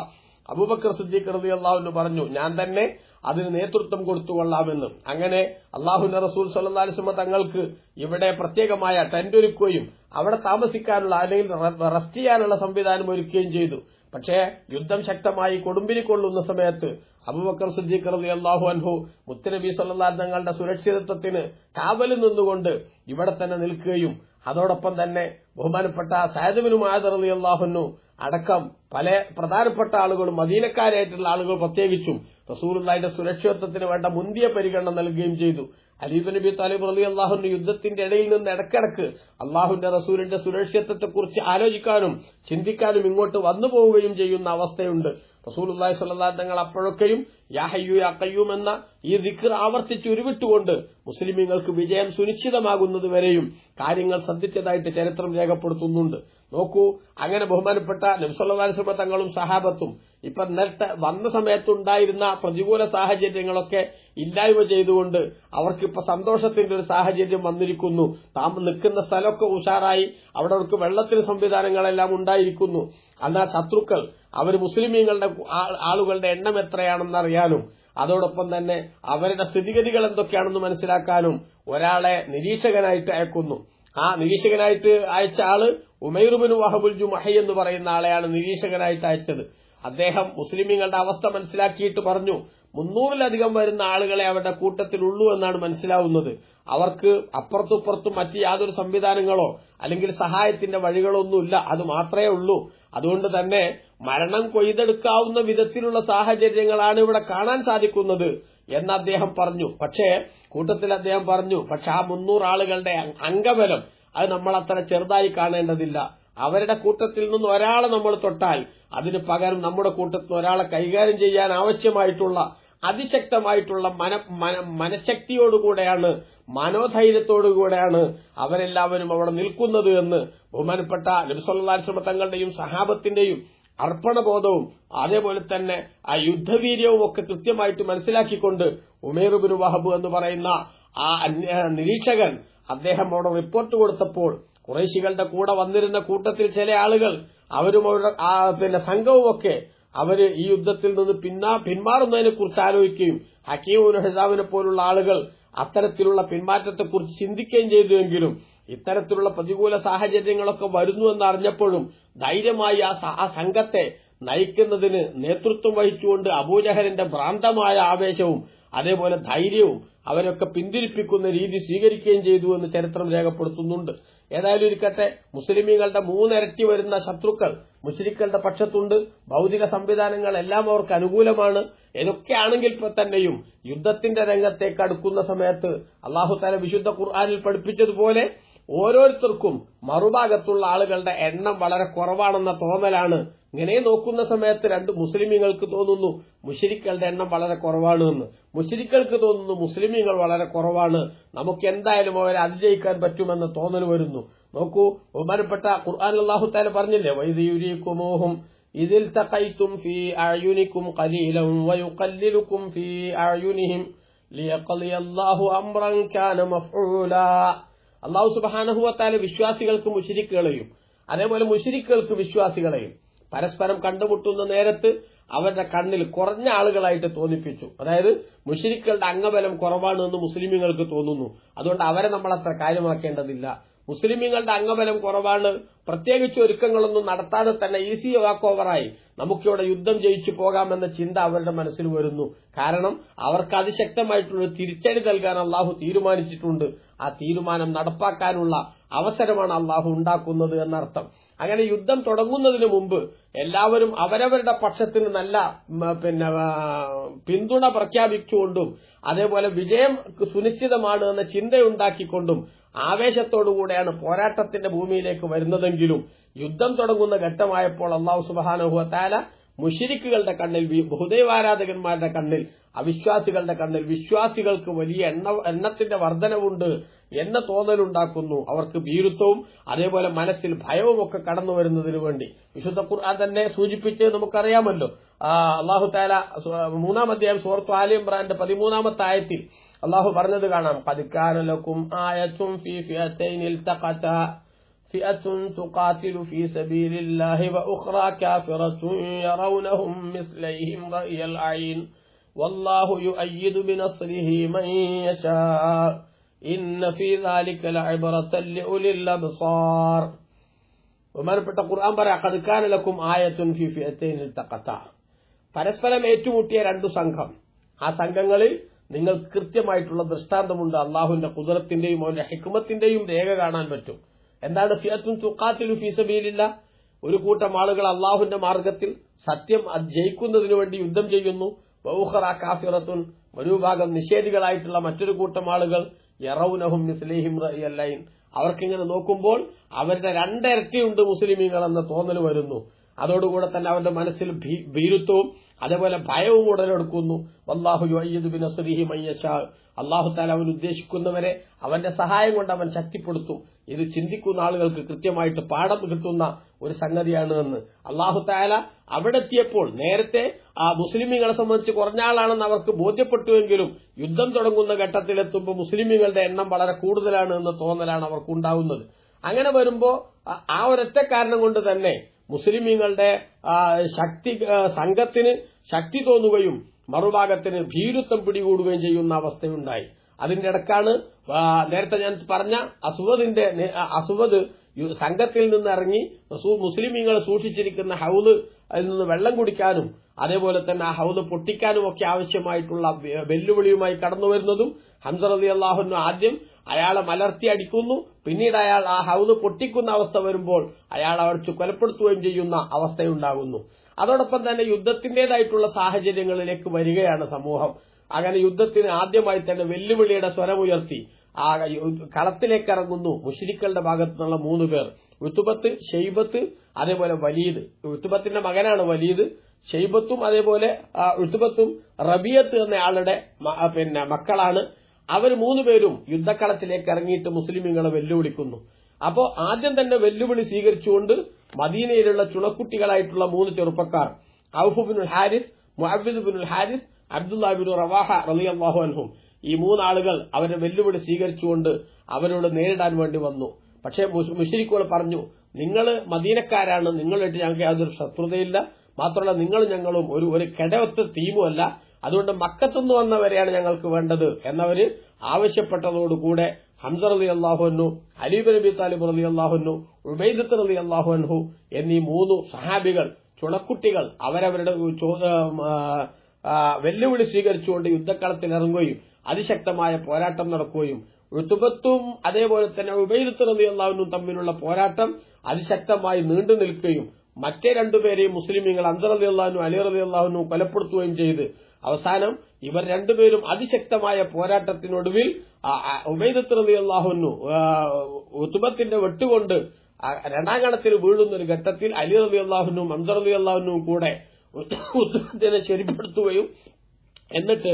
അബൂബക്കർ സിദ്ദീഖ് റളിയല്ലാഹു അൻഹു പറഞ്ഞു, ഞാൻ തന്നെ അതിന് നേതൃത്വം കൊടുത്തുകൊള്ളാമെന്ന്. അങ്ങനെ അള്ളാഹുവിന്റെ റസൂൽ സ്വല്ലല്ലാഹു അലൈഹി വസല്ലം തങ്ങൾക്ക് ഇവിടെ പ്രത്യേകമായ ടെന്റ് ഒരുക്കുകയും അവിടെ താമസിക്കാനുള്ള അല്ലെങ്കിൽ റെസ്റ്റ് ചെയ്യാനുള്ള സംവിധാനം ഒരുക്കുകയും ചെയ്തു. പക്ഷേ യുദ്ധം ശക്തമായി കൊടുമ്പിരിക്കൊള്ളുന്ന സമയത്ത് അബൂബക്കർ സിദ്ദീഖ് റളിയല്ലാഹു അൻഹു മുത്തുനബി സ്വല്ലല്ലാഹു അലൈഹി വസല്ലം തങ്ങളുടെ സുരക്ഷിതത്വത്തിന് കാവലിൽ നിന്നുകൊണ്ട് ഇവിടെ തന്നെ നിൽക്കുകയും അതോടൊപ്പം തന്നെ ബഹുമാനപ്പെട്ട സഅദ് ബിൻ മുആദ് റളിയല്ലാഹു അൻഹു അടക്കം പല പ്രധാനപ്പെട്ട ആളുകളും മദീനക്കാരായിട്ടുള്ള ആളുകൾ പ്രത്യേകിച്ചും റസൂലുള്ളാഹിയുടെ സുരക്ഷിതത്വത്തിന് വേണ്ട മുന്തിയ പരിഗണന നൽകുകയും ചെയ്തു. അലി ഇബ്നു അബീ ത്വാലിബ് റളിയല്ലാഹു അൻഹു യുദ്ധത്തിന്റെ ഇടയിൽ നിന്ന് ഇടക്കിടക്ക് അള്ളാഹുവിന്റെ റസൂലിന്റെ സുരക്ഷിതത്വത്തെക്കുറിച്ച് ആലോചിക്കാനും ചിന്തിക്കാനും ഇങ്ങോട്ട് വന്നു പോവുകയും ചെയ്യുന്ന അവസ്ഥയുണ്ട്. റസൂലുള്ളാഹി സ്വല്ലല്ലാഹു അലൈഹി വസല്ലം തങ്ങൾ അപ്പോഴൊക്കെയും യാ ഹയ്യു യാ ഖയ്യൂം എന്ന ഈ ദിക്ർ ആവർത്തിച്ച് ഉരുവിട്ടുകൊണ്ട് മുസ്ലിമീങ്ങൾക്ക് വിജയം സുനിശ്ചിതമാകുന്നതുവരെയും കാര്യങ്ങൾ ശ്രദ്ധിച്ചതായിട്ട് ചരിത്രം രേഖപ്പെടുത്തുന്നുണ്ട്. നോക്കൂ, അങ്ങനെ ബഹുമാനപ്പെട്ട നബി സല്ലല്ലാഹു അലൈഹി വസല്ലം തങ്ങളും സഹാബത്തും ഇപ്പൊ നേരത്തെ വന്ന സമയത്തുണ്ടായിരുന്ന പ്രതികൂല സാഹചര്യങ്ങളൊക്കെ ഇല്ലായ്മ ചെയ്തുകൊണ്ട് അവർക്കിപ്പോ സന്തോഷത്തിന്റെ ഒരു സാഹചര്യം വന്നിരിക്കുന്നു. താൻ നിൽക്കുന്ന സ്ഥലമൊക്കെ ഉഷാറായി, അവിടെ അവർക്ക് വെള്ളത്തിന് സംവിധാനങ്ങളെല്ലാം ഉണ്ടായിരിക്കുന്നു. എന്നാൽ ശത്രുക്കൾ അവർ മുസ്ലിമീങ്ങളുടെ ആളുകളുടെ എണ്ണം എത്രയാണെന്നറിയാനും അതോടൊപ്പം തന്നെ അവരുടെ സ്ഥിതിഗതികൾ എന്തൊക്കെയാണെന്ന് മനസ്സിലാക്കാനും ഒരാളെ നിരീക്ഷകനായിട്ട് അയക്കുന്നു. ആ നിരീക്ഷകനായിട്ട് അയച്ച ആള് ഉമൈർ ബിൻ വഹബുൽ ജുമഹി എന്ന് പറയുന്ന ആളെയാണ് നിരീക്ഷകനായിട്ട് അയച്ചത്. അദ്ദേഹം മുസ്ലിമീങ്ങളുടെ അവസ്ഥ മനസ്സിലാക്കിയിട്ട് പറഞ്ഞു, 300-ലധികം വരുന്ന ആളുകളെ അവരുടെ കൂട്ടത്തിലുള്ളൂ എന്നാണ് മനസ്സിലാവുന്നത്. അവർക്ക് അപ്പുറത്തുപ്പുറത്തും മറ്റ് യാതൊരു സംവിധാനങ്ങളോ അല്ലെങ്കിൽ സഹായത്തിന്റെ വഴികളൊന്നുമില്ല, അത് മാത്രമേ ഉള്ളൂ. അതുകൊണ്ട് തന്നെ മരണം കൊയ്തെടുക്കാവുന്ന വിധത്തിലുള്ള സാഹചര്യങ്ങളാണ് ഇവിടെ കാണാൻ സാധിക്കുന്നത് എന്ന് അദ്ദേഹം പറഞ്ഞു. പക്ഷേ കൂട്ടത്തിൽ അദ്ദേഹം പറഞ്ഞു, പക്ഷെ ആ 300 ആളുകളുടെ അംഗബലം അത് നമ്മൾ അത്ര ചെറുതായി കാണേണ്ടതില്ല. അവരുടെ കൂട്ടത്തിൽ നിന്ന് ഒരാളെ നമ്മൾ തൊട്ടാൽ അതിന് പകരം നമ്മുടെ കൂട്ടത്തിൽ ഒരാളെ കൈകാര്യം ചെയ്യാൻ ആവശ്യമായിട്ടുള്ള അതിശക്തമായിട്ടുള്ള മനഃശക്തിയോടുകൂടെയാണ്, മനോധൈര്യത്തോടുകൂടെയാണ് അവരെല്ലാവരും അവിടെ നിൽക്കുന്നത് എന്ന് ബഹുമാനപ്പെട്ട നബി സല്ലല്ലാഹു അലൈഹി വസല്ലം തങ്ങളുടെയും സഹാബത്തിന്റെയും അർപ്പണബോധവും അതേപോലെ തന്നെ ആ യുദ്ധവീര്യവും ഒക്കെ കൃത്യമായിട്ട് മനസ്സിലാക്കിക്കൊണ്ട് ഉമൈർ ഇബ്നു വഹബ് എന്ന് പറയുന്ന ആ നിരീക്ഷകൻ അദ്ദേഹം അവിടെ റിപ്പോർട്ട് കൊടുത്തപ്പോൾ ഖുറൈശികളുടെ കൂടെ വന്നിരുന്ന കൂട്ടത്തിൽ ചില ആളുകൾ അവരും അവരുടെ സംഘവുമൊക്കെ അവര് ഈ യുദ്ധത്തിൽ നിന്ന് പിന്മാറുന്നതിനെ കുറിച്ച് ആലോചിക്കുകയും ഹക്കീം ഇബ്നു ഹിസാമിനെ പോലുള്ള ആളുകൾ അത്തരത്തിലുള്ള പിന്മാറ്റത്തെക്കുറിച്ച് ചിന്തിക്കുകയും ചെയ്തുവെങ്കിലും ഇത്തരത്തിലുള്ള പ്രതികൂല സാഹചര്യങ്ങളൊക്കെ വരുന്നുവെന്ന് അറിഞ്ഞപ്പോഴും ധൈര്യമായി ആ സംഘത്തെ നയിക്കുന്നതിന് നേതൃത്വം വഹിച്ചുകൊണ്ട് അബൂജഹലിന്റെ ഭ്രാന്തമായ ആവേശവും അതേപോലെ ധൈര്യവും അവരൊക്കെ പിന്തിരിപ്പിക്കുന്ന രീതി സ്വീകരിക്കുകയും ചെയ്തു എന്ന് ചരിത്രം രേഖപ്പെടുത്തുന്നുണ്ട്. ഏതായാലും ഇരിക്കട്ടെ, മുസ്ലിമീങ്ങളുടെ 3 ഇരട്ടി വരുന്ന ശത്രുക്കൾ മുശ്രിക്കുകളുടെ പക്ഷത്തുണ്ട്. ഭൌതിക സംവിധാനങ്ങളെല്ലാം അവർക്ക് അനുകൂലമാണ്. ഇതൊക്കെയാണെങ്കിൽ തന്നെയും യുദ്ധത്തിന്റെ രംഗത്തേക്ക് അടുക്കുന്ന സമയത്ത് അല്ലാഹു തആല വിശുദ്ധ ഖുർആനിൽ പഠിപ്പിച്ചതുപോലെ ഓരോരുത്തർക്കും മറുഭാഗത്തുള്ള ആളുകളുടെ എണ്ണം വളരെ കുറവാണെന്ന തോന്നലാണ്. ഇങ്ങനെ നോക്കുന്ന സമയത്ത് 2 മുസ്ലിമീങ്ങൾക്ക് തോന്നുന്നു മുശ്രിക്കുകളുടെ എണ്ണം വളരെ കുറവാണ് എന്ന്, മുശ്രിക്കുകൾക്ക് തോന്നുന്നു മുസ്ലിമീങ്ങൾ വളരെ കുറവാണ്, നമുക്ക് എന്തായാലും അവരെ അതിജയിക്കാൻ പറ്റുമെന്ന് തോന്നൽ വരുന്നു. നോക്കൂ, ബഹുമാനപ്പെട്ട ഖുർആനിൽ അല്ലാഹു തആല പറഞ്ഞില്ലേ, വൈദ യുരീകുമൂഹും ഇതിൽ തഖൈതും ഫീ അഅയുനികും ഖലീലൻ വയുഖല്ലിലുകും ഫീ അഅയുനിഹിം ലിയഖളിയല്ലാഹു അംറൻ കാന മഫ്ഊലാ. അല്ലാഹു സുബ്ഹാനഹു വ തആല വിശ്വാസികൾക്ക് മുശ്രിക്കുകളെയും അതേപോലെ മുശ്രിക്കുകൾക്ക് വിശ്വാസികളെയും പരസ്പരം കണ്ടുമുട്ടുന്ന നേരത്ത് അവരുടെ കണ്ണിൽ കുറഞ്ഞ ആളുകളായിട്ട് തോന്നിപ്പിച്ചു. അതായത് മുശ്രിക്കുകളുടെ അംഗബലം കുറവാണ് എന്ന് മുസ്ലിമീങ്ങൾക്ക് തോന്നുന്നു, അതുകൊണ്ട് അവരെ നമ്മൾ അത്ര കാര്യമാക്കേണ്ടതില്ല. മുസ്ലിമീങ്ങളുടെ അംഗബലം കുറവാണ്, പ്രത്യേകിച്ച് ഒരുക്കങ്ങളൊന്നും നടത്താതെ തന്നെ ഈസി വാക്ക് ഓവറായി നമുക്കിവിടെ യുദ്ധം ജയിച്ചു പോകാമെന്ന ചിന്ത അവരുടെ മനസ്സിൽ വരുന്നു. കാരണം അവർക്ക് അതിശക്തമായിട്ടുള്ള തിരിച്ചടി നൽകാൻ അള്ളാഹു തീരുമാനിച്ചിട്ടുണ്ട്. ആ തീരുമാനം നടപ്പാക്കാനുള്ള അവസരമാണ് അള്ളാഹു ഉണ്ടാക്കുന്നത് എന്നർത്ഥം. അങ്ങനെ യുദ്ധം തുടങ്ങുന്നതിന് മുമ്പ് എല്ലാവരും അവരവരുടെ പക്ഷത്തിന് നല്ല പിന്തുണ പ്രഖ്യാപിച്ചുകൊണ്ടും അതേപോലെ വിജയം സുനിശ്ചിതമാണ് എന്ന ചിന്തയുണ്ടാക്കിക്കൊണ്ടും ആവേശത്തോടുകൂടെയാണ് പോരാട്ടത്തിന്റെ ഭൂമിയിലേക്ക് വരുന്നതെങ്കിലും യുദ്ധം തുടങ്ങുന്ന ഘട്ടമായപ്പോൾ അല്ലാഹു സുബ്ഹാനഹു വ തആല മുശ്രിക്കുകളുടെ കണ്ണിൽ, ബഹുദൈവാരാധകന്മാരുടെ കണ്ണിൽ, അവിശ്വാസികളുടെ കണ്ണിൽ വിശ്വാസികൾക്ക് വലിയ എണ്ണത്തിന്റെ വർധനവുണ്ട് എന്ന തോന്നലുണ്ടാക്കുന്നു. അവർക്ക് ഭീരുത്വവും അതേപോലെ മനസ്സിൽ ഭയവും ഒക്കെ കടന്നു വരുന്നതിനു വേണ്ടി വിശുദ്ധ ഖുർആൻ തന്നെ സൂചിപ്പിച്ച് നമുക്കറിയാമല്ലോ. അല്ലാഹു തആല 3-ാം അധ്യായം സൂറത്ത് ആലി ഇംറാന്റെ 13-ാമത്തെ ആയത്തിൽ അല്ലാഹു പറഞ്ഞത് കാണാം, ഖദ് കാന ലക്കും ആയത്തുൻ ഫീ ഫിഅതൈനിൽ തഖതാ ഫിഅത്തുൻ തുഖാതിലു ഫീ സബീലില്ലാഹി വഉഖ്റാ കാഫിറത്തുൻ യറൗനഹും മിസ്ലൈഹിം റഅയൽ ഐൻ വല്ലാഹു യുഅയ്യിദു ബിനസ്രിഹി മൻ യശാ ഇന്ന ഫീ ദാലിക ലഇബ്റതൻ ലിഉലിൽ അബ്സാർ. ബഹുമാനപ്പെട്ട ഖുർആൻ പറയാ, ഖദ് കാന ലക്കും ആയത്തുൻ ഫീ ഫിഅതൈനിൽ തഖതാ. പരസ്പരം ഏറ്റുമുട്ടിയ 2 സംഘം, ആ സംഘങ്ങളിൽ നിങ്ങൾക്ക് കൃത്യമായിട്ടുള്ള ദൃഷ്ടാന്തമുണ്ട്. അള്ളാഹുവിന്റെ ഖുദ്റത്തിന്റെയും അവന്റെ ഹിക്മത്തിന്റെയും രേഖ കാണാൻ പറ്റും. എന്താണ് ഫിഅത്തുൻ തുഖാതിലു ഫീ സബീലില്ലാഹ്? ഒരു കൂട്ടം ആളുകൾ അള്ളാഹുവിന്റെ മാർഗത്തിൽ സത്യം ജയിക്കുന്നതിനു വേണ്ടി യുദ്ധം ചെയ്യുന്നു. വഉഖറാ കാഫിറത്തുൻ, ഒരു ഭാഗം നിഷേധികളായിട്ടുള്ള മറ്റൊരു കൂട്ടം ആളുകൾ യറൗനഹും മിസ്ലൈഹിം റഅയൽ ഐൻ, അവർക്കിങ്ങനെ നോക്കുമ്പോൾ അവരുടെ 2 ഇരട്ടിയുണ്ട് മുസ്ലിമീങ്ങൾ എന്ന തോന്നൽ വരുന്നു. അതോടുകൂടെ തന്നെ അവരുടെ മനസ്സിൽ ഭീരുത്വവും അതേപോലെ ഭയവും ഉടലെടുക്കുന്നു. വല്ലാഹു യുഅയ്യിദു ബിനസ്രിഹി മൻ യശാ. അല്ലാഹു തആല അവൻ ഉദ്ദേശിക്കുന്നവരെ അവന്റെ സഹായം കൊണ്ട് അവൻ ശക്തിപ്പെടുത്തും. ഇത് ചിന്തിക്കുന്ന ആളുകൾക്ക് കൃത്യമായിട്ട് പാഠം കിട്ടുന്ന ഒരു സംഗതിയാണ് എന്ന് അല്ലാഹു തആല അവിടെ എത്തിയപ്പോൾ, നേരത്തെ ആ മുസ്ലിമീങ്ങളെ സംബന്ധിച്ച് കുറഞ്ഞ ആളാണെന്ന് അവർക്ക് ബോധ്യപ്പെട്ടുവെങ്കിലും യുദ്ധം തുടങ്ങുന്ന ഘട്ടത്തിലെത്തുമ്പോൾ മുസ്ലിമീങ്ങളുടെ എണ്ണം വളരെ കൂടുതലാണ് എന്ന തോന്നലാണ് അവർക്കുണ്ടാവുന്നത്. അങ്ങനെ വരുമ്പോ ആ ഒരൊറ്റ കാരണം കൊണ്ട് തന്നെ മുസ്ലിമീങ്ങളുടെ സംഘത്തിന് ശക്തി തോന്നുകയും മറുഭാഗത്തിന് ഭീരുത്വം പിടികൂടുകയും ചെയ്യുന്ന അവസ്ഥയുണ്ടായി. അതിന്റെ ഇടക്കാണ് നേരത്തെ ഞാൻ പറഞ്ഞ അസ്വദ് സംഘത്തിൽ നിന്ന് ഇറങ്ങി മുസ്ലിമീങ്ങൾ സൂക്ഷിച്ചിരിക്കുന്ന ഹൗദ് അതിൽ നിന്ന് വെള്ളം കുടിക്കാനും അതേപോലെ തന്നെ ആ ഹൗദ് പൊട്ടിക്കാനും ഒക്കെ ആവശ്യമായിട്ടുള്ള വെല്ലുവിളിയുമായി കടന്നു വരുന്നതും ഹംസ റളിയല്ലാഹു അൻഹു ആദ്യം അയാളെ മലർത്തി അടിക്കുന്നു, പിന്നീട് അയാൾ ആ ഹൗദ് പൊട്ടിക്കുന്ന അവസ്ഥ വരുമ്പോൾ അയാൾ അടിച്ചു കൊലപ്പെടുത്തുകയും ചെയ്യുന്ന അവസ്ഥയുണ്ടാകുന്നു. അതോടൊപ്പം തന്നെ യുദ്ധത്തിന്റേതായിട്ടുള്ള സാഹചര്യങ്ങളിലേക്ക് വരികയാണ് സമൂഹം. അങ്ങനെ യുദ്ധത്തിന് ആദ്യമായി തന്നെ വെല്ലുവിളിയുടെ സ്വരമുയർത്തി ആ കളത്തിലേക്ക് ഇറങ്ങുന്നു മുശ്രിക്കുകളുടെ ഭാഗത്തു നിന്നുള്ള 3 പേർ, ഉത്ബത്ത്, ഷൈബത്ത്, അതേപോലെ വലീദ്. ഉത്ബത്തിന്റെ മകനാണ് വലീദ്. ഷൈബത്തും അതേപോലെ ഉത്ബത്തും റബിയത്ത് എന്ന ആളുടെ മക്കളാണ്. അവർ 3 പേരും യുദ്ധക്കളത്തിലേക്ക് ഇറങ്ങിയിട്ട് മുസ്ലിമീങ്ങളെ വെല്ലുവിളിക്കുന്നു. അപ്പോ ആദ്യം തന്നെ വെല്ലുവിളി സ്വീകരിച്ചുകൊണ്ട് മദീനയിലുള്ള ചുണക്കുട്ടികളായിട്ടുള്ള 3 ചെറുപ്പക്കാർ, ഔഫ് ബിനുൽ ഹാരിസ്, മുഅവ്വിദ് ബിനുൽ ഹാരിസ്, അബ്ദുല്ലാഹ് ബിൻ റവാഹ റളിയല്ലാഹു അൻഹും, ഈ 3 ആളുകൾ അവരുടെ വെല്ലുവിളി സ്വീകരിച്ചുകൊണ്ട് അവരോട് നേരിടാൻ വേണ്ടി വന്നു. പക്ഷേ മുശ്രിക്കുകൾ പറഞ്ഞു, നിങ്ങൾ മദീനക്കാരാണ്, നിങ്ങളായിട്ട് ഞങ്ങൾക്ക് യാതൊരു ശത്രുതയില്ല, മാത്രമല്ല നിങ്ങളും ഞങ്ങളും ഒരു കിടവത്ത ടീമുമല്ല, അതുകൊണ്ട് മക്കത്തുനിന്ന് വന്നവരെയാണ് ഞങ്ങൾക്ക് വേണ്ടത് എന്നവര് ആവശ്യപ്പെട്ടതോടുകൂടെ ഹംസ റളിയല്ലാഹു അൻഹു, അലി ഇബ്നു അബീ താലിബ് റളിയല്ലാഹു അൻഹു, ഉബൈദത്ത് റളിയല്ലാഹു അൻഹു എന്നീ 3 സഹാബികൾ ചുണക്കുട്ടികൾ അവരവരുടെ വെല്ലുവിളി സ്വീകരിച്ചുകൊണ്ട് യുദ്ധക്കളത്തിൽ ഇറങ്ങുകയും അതിശക്തമായ പോരാട്ടം നടക്കുകയും ഉത്ബത്തും അതേപോലെ തന്നെ ഉബൈദത്ത് റളിയല്ലാഹു അൻഹു തമ്മിലുള്ള പോരാട്ടം അതിശക്തമായി നീണ്ടു നിൽക്കുകയും മറ്റേ 2 പേരെയും മുസ്ലിമീങ്ങൾ ഹംസ റളിയല്ലാഹു അൻഹു, അലി റളിയല്ലാഹു അൻഹു കൊലപ്പെടുത്തുകയും ചെയ്ത് അവസാനം ഇവർ 2 പേരും അതിശക്തമായ പോരാട്ടത്തിനൊടുവിൽ ഉബൈദത്ത് റളിയല്ലാഹു അൻഹു ഉത്ബത്തിന്റെ വെട്ടുകൊണ്ട് 2ാം ഗണത്തിൽ വീഴുന്ന ഒരു ഘട്ടത്തിൽ അലി റളിയല്ലാഹു അൻഹു, ഹംസ റളിയല്ലാഹു അൻഹു കൂടെ ഉത്ബത്തിനെ ശരിപ്പെടുത്തുകയും എന്നിട്ട്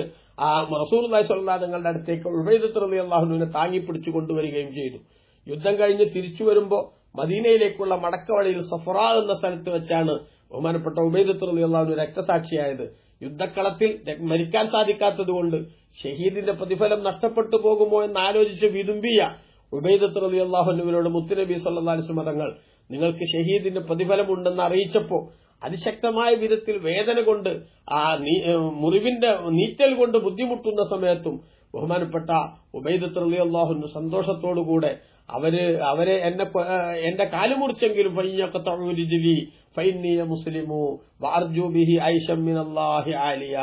റസൂലുള്ളാഹി സ്വല്ലല്ലാഹു അലൈഹി വസല്ലം അടുത്തേക്ക് ഉബൈദത്ത് റളിയല്ലാഹു അൻഹുവിനെ താങ്ങിപ്പിടിച്ചു കൊണ്ടുവരികയും ചെയ്തു. യുദ്ധം കഴിഞ്ഞ് തിരിച്ചു വരുമ്പോൾ മദീനയിലേക്കുള്ള മടക്കവഴിയിൽ സഫറാ എന്ന സ്ഥലത്ത് വെച്ചാണ് ബഹുമാനപ്പെട്ട ഉബൈദത്ത് റളിയല്ലാഹു അൻഹു രക്തസാക്ഷിയായത്. യുദ്ധക്കളത്തിൽ മരിക്കാൻ സാധിക്കാത്തതുകൊണ്ട് ഷഹീദിന്റെ പ്രതിഫലം നഷ്ടപ്പെട്ടു പോകുമോ എന്ന് ആലോചിച്ച് വിതുമ്പിയ ഉബൈദത്ത് റളിയല്ലാഹു അൻഹുവിനോട് മുത്തുനബി സല്ലല്ലാഹു അലൈഹി വസല്ലം തങ്ങൾ നിങ്ങൾക്ക് ഷഹീദിന്റെ പ്രതിഫലമുണ്ടെന്ന് അറിയിച്ചപ്പോ അതിശക്തമായ വിധത്തിൽ വേദന കൊണ്ട് മുറിവിന്റെ നീറ്റൽ കൊണ്ട് ബുദ്ധിമുട്ടുന്ന സമയത്തും ഉബൈദത്ത് റളിയല്ലാഹു അൻഹു സന്തോഷത്തോടുകൂടെ അവരെ എന്റെ കാല് മുറിച്ചെങ്കിലും മുസ്ലിമു വഅർജു ബിഹി ഐശം മിനല്ലാഹി ആലിയ,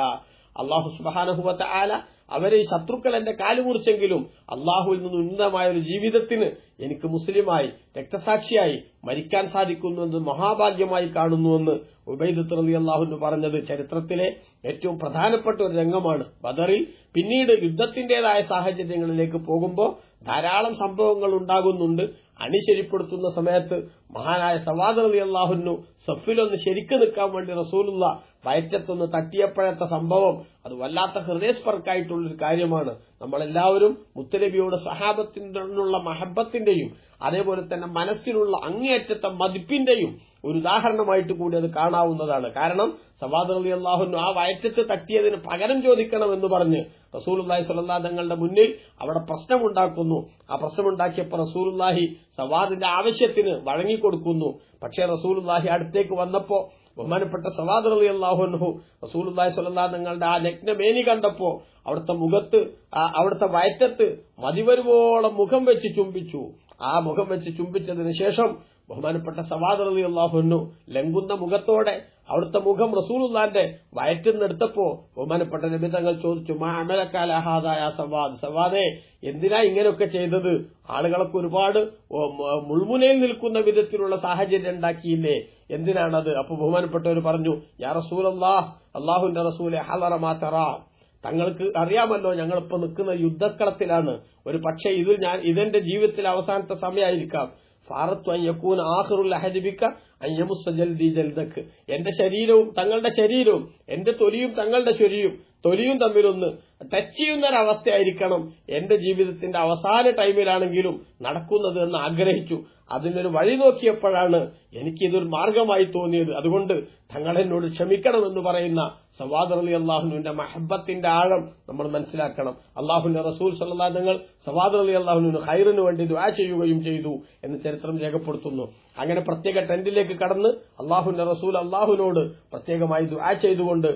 അല്ലാഹു സുബ്ഹാനഹു വ തആല അവരെ ശത്രുക്കൾ എന്റെ കാല് മുറിച്ചെങ്കിലും അള്ളാഹുവിൽ നിന്ന് ഉന്നതമായ ഒരു ജീവിതത്തിന് എനിക്ക് മുസ്ലിമായി രക്തസാക്ഷിയായി മരിക്കാൻ സാധിക്കുന്നുവെന്ന് മഹാഭാഗ്യമായി കാണുന്നുവെന്ന് ഉബൈദത്ത് റളിയല്ലാഹു അൻഹു പറഞ്ഞത് ചരിത്രത്തിലെ ഏറ്റവും പ്രധാനപ്പെട്ട ഒരു രംഗമാണ്. ബദറിൽ പിന്നീട് യുദ്ധത്തിന്റേതായ സാഹചര്യങ്ങളിലേക്ക് പോകുമ്പോൾ ധാരാളം സംഭവങ്ങൾ ഉണ്ടാകുന്നുണ്ട്. അണിശരിപ്പെടുത്തുന്ന സമയത്ത് മഹാനായ സവാദ് റളിയല്ലാഹു അൻഹു സഫിലൊന്ന് ശരിക്ക് നിൽക്കാൻ വേണ്ടി റസൂലുള്ളാഹി വയറ്റത്തൊന്ന് തട്ടിയപ്പോഴത്തെ സംഭവം അത് വല്ലാത്ത ഹൃദയസ്പർക്കായിട്ടുള്ളൊരു കാര്യമാണ്. നമ്മളെല്ലാവരും മുത്തനബിയോട് സഹാബത്തിനുള്ള മഹബത്തിന്റെയും അതേപോലെ തന്നെ മനസ്സിലുള്ള അങ്ങേയറ്റത്തെ മതിപ്പിന്റെയും ഒരു ഉദാഹരണമായിട്ട് കൂടി അത് കാണാവുന്നതാണ്. കാരണം സവാദ് റളിയല്ലാഹു അൻഹു ആ വയറ്റത്ത് തട്ടിയതിന് പകരം ചോദിക്കണമെന്ന് പറഞ്ഞ് റസൂലുള്ളാഹി സ്വല്ലല്ലാഹു അലൈഹി തങ്ങളുടെ മുന്നിൽ അവിടെ പ്രശ്നമുണ്ടാക്കുന്നു. ആ പ്രശ്നമുണ്ടാക്കിയപ്പോൾ റസൂലുള്ളാഹി സവാദിന്റെ ആവശ്യത്തിന് വഴങ്ങിക്കൊടുക്കുന്നു. പക്ഷേ റസൂലുള്ളാഹി അടുത്തേക്ക് വന്നപ്പോ ബഹുമാനപ്പെട്ട സവാദ് റളിയല്ലാഹു അൻഹു റസൂലുള്ളാഹി സ്വല്ലല്ലാഹു അലൈഹി തങ്ങളുടെ ആ നഗ്നമേനി കണ്ടപ്പോ അവിടുത്തെ വയറ്റത്ത് മതിവരുവോളം മുഖം വെച്ച് ചുംബിച്ചു. ആ മുഖം വെച്ച് ചുംബിച്ചതിന് ശേഷം ബഹുമാനപ്പെട്ട സവാദ് റളിയല്ലാഹു അൻഹു ലംഘുന്ന മുഖത്തോടെ അവിടുത്തെ മുഖം റസൂലുള്ളാഹിന്റെ വയറ്റിന്നെടുത്തപ്പോ ബഹുമാനപ്പെട്ട നബി തങ്ങൾ ചോദിച്ചു, മാ അമലക അലാ ഹാദാ യാ സവാദ്, സവാദേ എന്തിനാ ഇങ്ങനെയൊക്കെ ചെയ്തത്? ആളുകളൊക്കെ ഒരുപാട് മുൾമുനയിൽ നിൽക്കുന്ന വിധത്തിലുള്ള സാഹചര്യം ഉണ്ടാക്കിയില്ലേ, എന്തിനാണത്? അപ്പൊ ബഹുമാനപ്പെട്ടവർ പറഞ്ഞു, യാ റസൂലല്ലാഹ്, അല്ലാഹുവിന്റെ റസൂലേ, ഹളറ മാ തറാ, തങ്ങൾക്ക് അറിയാമല്ലോ ഞങ്ങളിപ്പോ നിൽക്കുന്ന യുദ്ധക്കളത്തിലാണ്. ഒരു പക്ഷേ ഇതെന്റെ ജീവിതത്തിലെ അവസാനത്തെ സമയമായിരിക്കാം. ഫാറത്തു അൻ യകൂന ആഖിറുൽ അഹദി ബിക അൻ യമുസ്സ ജൽദി ജൽദക്, എന്റെ ശരീരവും തങ്ങളുടെ ശരീരവും എന്റെ തൊലിയും തങ്ങളുടെ തൊലിയും തമ്മിലൊന്ന് ടച്ച് ചെയ്യുന്നൊരവസ്ഥയായിരിക്കണം എന്റെ ജീവിതത്തിന്റെ അവസാന ടൈമിലാണെങ്കിലും നടക്കുന്നത് എന്ന് ആഗ്രഹിച്ചു. അതിനൊരു വഴി നോക്കിയപ്പോഴാണ് എനിക്കിതൊരു മാർഗമായി തോന്നിയത്. അതുകൊണ്ട് തങ്ങളെന്നോട് ക്ഷമിക്കണമെന്ന് പറയുന്ന സവാദ് റളിയല്ലാഹു അൻഹുവിന്റെ മഹബത്തിന്റെ ആഴം നമ്മൾ മനസ്സിലാക്കണം. അല്ലാഹുവിന്റെ റസൂൽ സ്വല്ലല്ലാഹു അലൈഹി വസല്ലം സവാദ് റളിയല്ലാഹു അൻഹു ഖൈറിന് വേണ്ടി ദുആ ചെയ്യുകയും ചെയ്തു എന്ന് ചരിത്രം രേഖപ്പെടുത്തുന്നു. അങ്ങനെ പ്രത്യേക ടെന്റിലേക്ക് കടന്ന് അല്ലാഹുവിന്റെ റസൂൽ അല്ലാഹുവിനോട് പ്രത്യേകമായി ദുആ ചെയ്തുകൊണ്ട്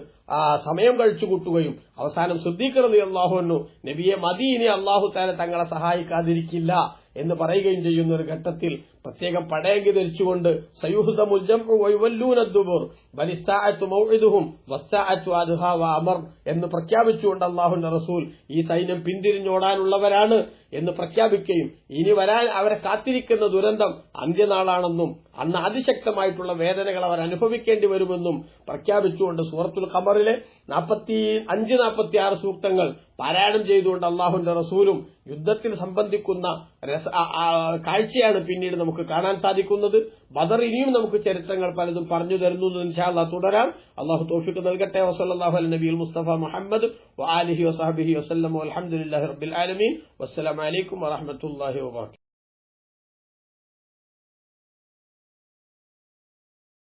സമയം കഴിച്ചു കൂട്ടുകയും അവസാനം സിദ്ദീഖ് റളിയല്ലാഹു അൻഹു നബിയെ മദീനെ അല്ലാഹു തആല തങ്ങളെ സഹായിക്കാതിരിക്കില്ല എന്ന് പറയുകയും ചെയ്യുന്ന ഒരു ഘട്ടത്തിൽ പ്രത്യേകം പടയങ്കി ധരിച്ചുകൊണ്ട് സയുഹ്ദമുൽ ജംഉ വയുവല്ലൂന ദുബുർ ബലിസ്താഅത്തു മൗഇദുഹും വസ്സാഅത്തു അദ്ഹാ വഅമർ എന്ന് പ്രഖ്യാപിച്ചുകൊണ്ട് അല്ലാഹുവിന്റെ റസൂൽ ഈ സൈന്യം പിന്തിരിഞ്ഞോടാനുള്ളവരാണ് എന്ന് പ്രഖ്യാപിക്കുകയും ഇനി വരാൻ അവരെ കാത്തിരിക്കുന്ന ദുരന്തം അന്ത്യനാളാണെന്നും അന്ന് അതിശക്തമായിട്ടുള്ള വേദനകൾ അവർ അനുഭവിക്കേണ്ടി വരുമെന്നും പ്രഖ്യാപിച്ചുകൊണ്ട് സൂറത്തുൽ ഖമറിലെ 45-46 സൂക്തങ്ങൾ പാരായണം ചെയ്തുകൊണ്ട് അള്ളാഹുവിന്റെ റസൂലും യുദ്ധത്തിൽ സംബന്ധിക്കുന്ന കാഴ്ചയാണ് പിന്നീട് നമുക്ക് കാണാൻ സാധിക്കുന്നത്. ബദർ ഇനിയും നമുക്ക് ചരിത്രങ്ങൾ പലതും പറഞ്ഞു തരുന്നു. ഇൻഷാ അല്ലാഹ് തുടരാം. അള്ളാഹു തൗഫീഖ് നൽകട്ടെ. വസല്ലല്ലാഹു അലൈഹി നബിയിൽ മുസ്തഫ മുഹമ്മദ് വആലിഹി വസഹബിഹി വസല്ലം വൽഹംദുലില്ലാഹി റബ്ബിൽ ആലമീൻ. വസ്സലാമു അലൈക്കും വറഹ്മത്തുള്ളാഹി വബറകാതുഹു.